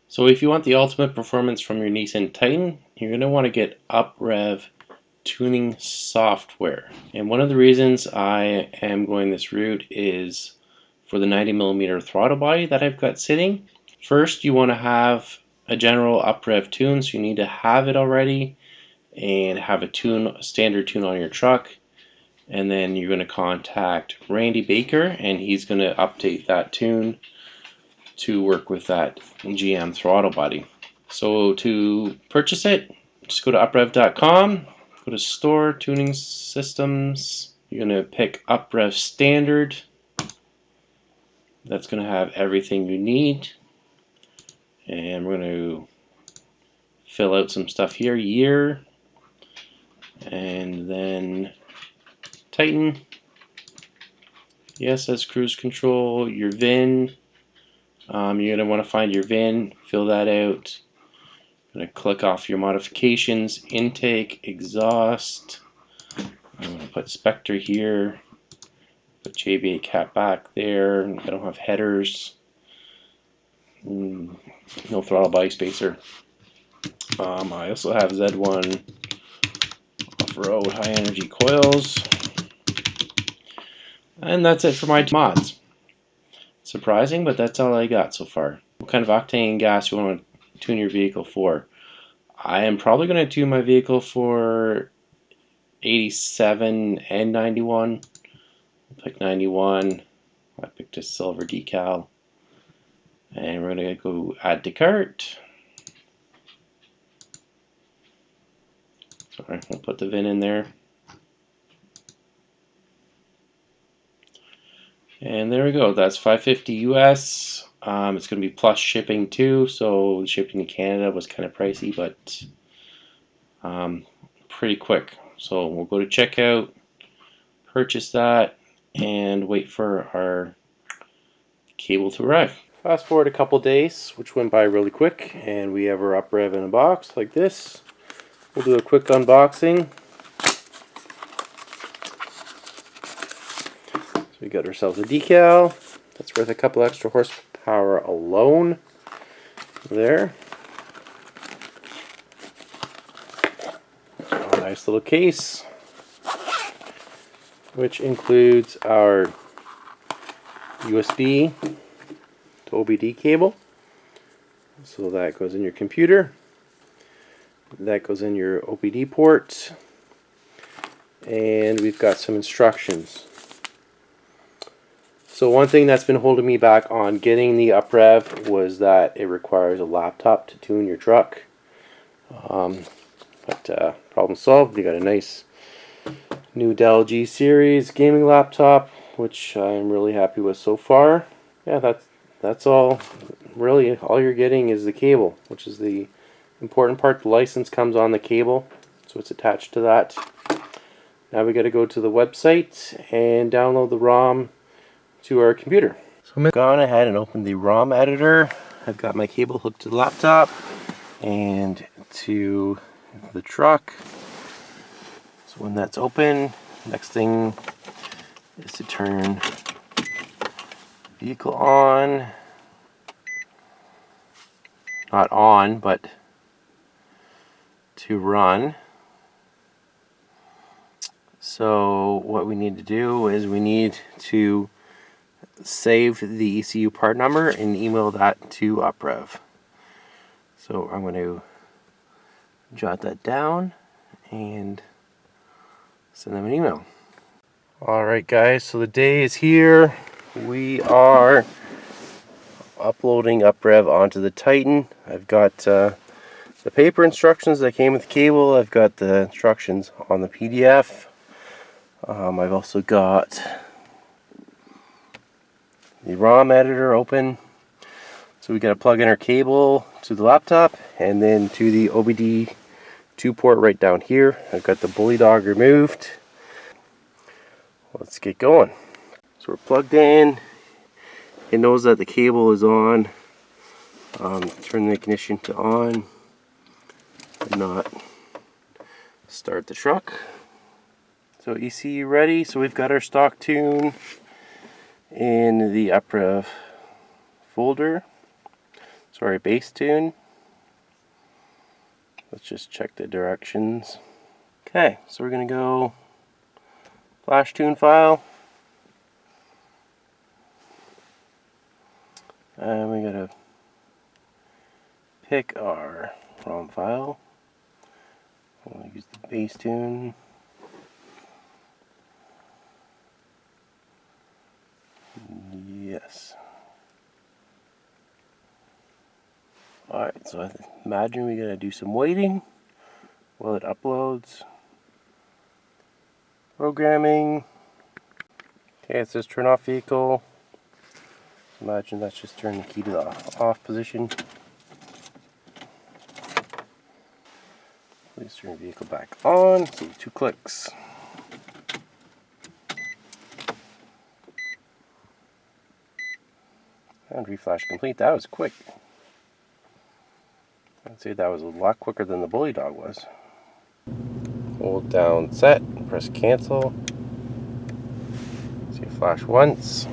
So if you want the ultimate performance from your Nissan Titan, you're going to want to get UPREV Tuning software. And one of the reasons I am going this route is for the 90mm throttle body that I've got sitting. First, you want to have a general UPREV tune, so you need to have it already and have a standard tune on your truck. And then you're going to contact Randy Baker, and he's going to update that tune to work with that GM throttle body. So to purchase it, just go to uprev.com, go to store, tuning systems. You're going to pick UPREV standard. That's going to have everything you need. And we're going to fill out some stuff here, year, and then Titan. Yes, as cruise control, your VIN. You're going to want to find your VIN, fill that out. Going to click off your modifications, intake, exhaust. I'm going to put Spectre here, put JBA cap back there. I don't have headers, no throttle body spacer. I also have Z1 off-road high energy coils. And that's it for my mods. Surprising, but that's all I got so far. What kind of octane gas you want to tune your vehicle for? I am probably going to tune my vehicle for 87 and 91. I'll pick 91. I picked a silver decal. And we're going to go add to cart. Sorry, we'll put the VIN in there. And there we go. That's $550 US. It's going to be plus shipping too. So shipping to Canada was kind of pricey, but pretty quick. So we'll go to checkout, purchase that, and wait for our cable to arrive. Fast forward a couple days, which went by really quick, and we have our UPREV in a box like this. We'll do a quick unboxing. So we got ourselves a decal. That's worth a couple extra horsepower alone. There. A nice little case, which includes our USB to OBD cable. So that goes in your computer. That goes in your OBD port. And we've got some instructions. So one thing that's been holding me back on getting the UPREV was that it requires a laptop to tune your truck. But problem solved. We got a nice new Dell G Series gaming laptop, which I'm really happy with so far. Yeah, that's all. Really, all you're getting is the cable, which is the important part. The license comes on the cable, so it's attached to that. Now we got to go to the website and download the ROM to our computer. So I'm gone ahead and opened the ROM editor. I've got my cable hooked to the laptop and to the truck. So when that's open, next thing is to turn vehicle on. Not on, but to run. So what we need to do is we need to save the ECU part number and email that to UPREV. So I'm going to jot that down and send them an email. Alright guys, so the day is here. We are uploading UPREV onto the Titan. I've got the paper instructions that came with the cable. I've got the instructions on the PDF. I've also got the ROM editor open. So we got to plug in our cable to the laptop and then to the OBD 2 port right down here. I've got the bully dog removed. Let's get going. So we're plugged in. It knows that the cable is on. Turn the ignition to on. Did not start the truck. So ECU ready. So we've got our stock tune in the UPREV folder. Sorry, bass tune. Let's just check the directions. Okay, so we're going to go flash tune file. And we got to pick our ROM file. We'll use the bass tune. Yes. Alright, so I imagine we gotta do some waiting while it uploads. Programming. Okay, it says turn off vehicle. Imagine that's just turn the key to the off position. Please turn the vehicle back on. So 2 clicks. And reflash complete. That was quick. I'd say that was a lot quicker than the bully dog was. Hold down set, press cancel. So you flash once.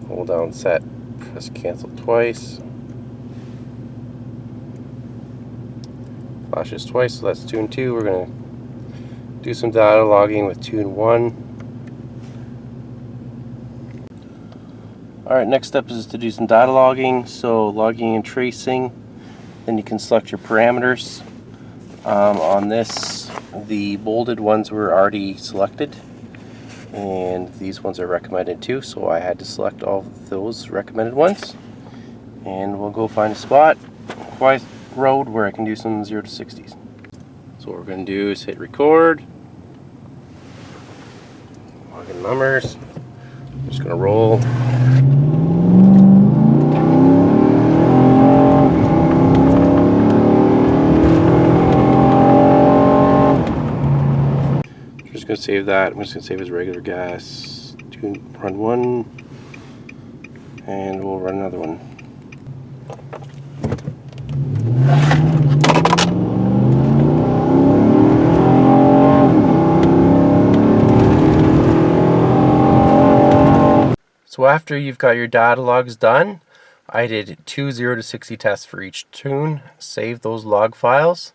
Hold down set, press cancel twice. Flashes twice, so that's tune 2. We're going to do some data logging with tune 1. Alright, next step is to do some data logging. So logging and tracing. Then you can select your parameters. On this, the bolded ones were already selected. And these ones are recommended too. So I had to select all of those recommended ones. And we'll go find a spot, quiet road, where I can do some 0 to 60s. So what we're going to do is hit record. Log in numbers. I'm just going to roll. Going to save that. I'm just going to save as regular gas. Run 1, and we'll run another one. So after you've got your data logs done, I did 2 0 to 60 tests for each tune, saved those log files,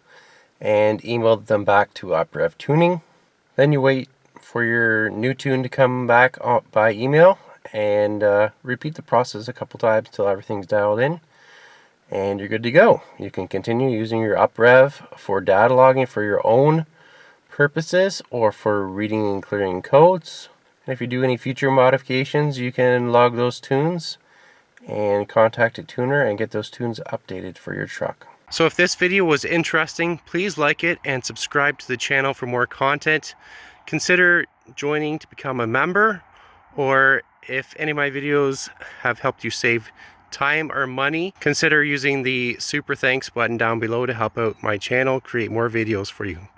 and emailed them back to UPREV Tuning. Then you wait for your new tune to come back by email and repeat the process a couple times until everything's dialed in, and you're good to go. You can continue using your UPREV for data logging for your own purposes or for reading and clearing codes. And if you do any future modifications, you can log those tunes and contact a tuner and get those tunes updated for your truck. So if this video was interesting, please like it and subscribe to the channel for more content. Consider joining to become a member, or if any of my videos have helped you save time or money, consider using the super thanks button down below to help out my channel create more videos for you. Thanks.